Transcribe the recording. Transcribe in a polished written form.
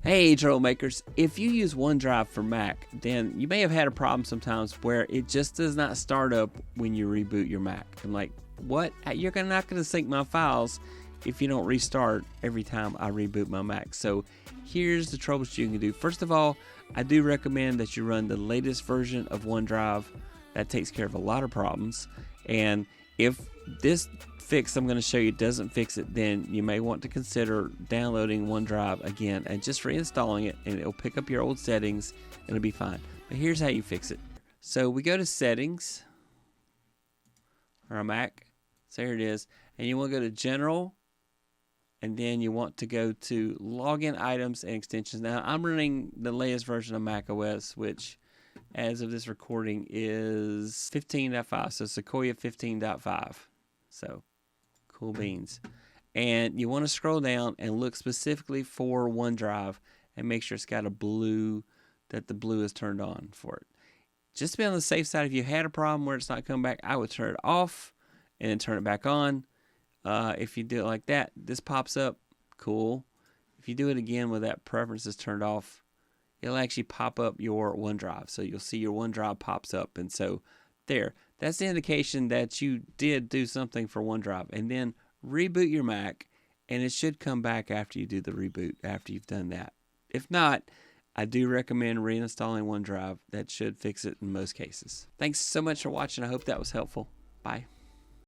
Hey troublemakers, if you use OneDrive for Mac, then you may have had a problem sometimes where it just does not start up when you reboot your Mac. I'm like, what? You're not going to sync my files if you don't restart every time I reboot my Mac. So here's the troubleshooting you can do. First of all, I do recommend that you run the latest version of OneDrive. That takes care of a lot of problems. And if this fix I'm going to show you doesn't fix it, then you may want to consider downloading OneDrive again and just reinstalling it, and it'll pick up your old settings and it'll be fine. But here's how you fix it. So we go to settings on our Mac. So here it is. And you want to go to general, and then you want to go to login items and extensions. Now I'm running the latest version of macOS, which as of this recording is 15.5. So Sequoia 15.5. So cool beans. And you want to scroll down and look specifically for OneDrive and make sure it's got a blue, that the blue is turned on for it. Just to be on the safe side, if you had a problem where it's not coming back, I would turn it off and then turn it back on. If you do it like that, this pops up. Cool. If you do it again with that preferences turned off, it'll actually pop up your OneDrive. So you'll see your OneDrive pops up. And so there, that's the indication that you did do something for OneDrive. And then reboot your Mac, and it should come back after you do the reboot, after you've done that. If not, I do recommend reinstalling OneDrive. That should fix it in most cases. Thanks so much for watching. I hope that was helpful. Bye.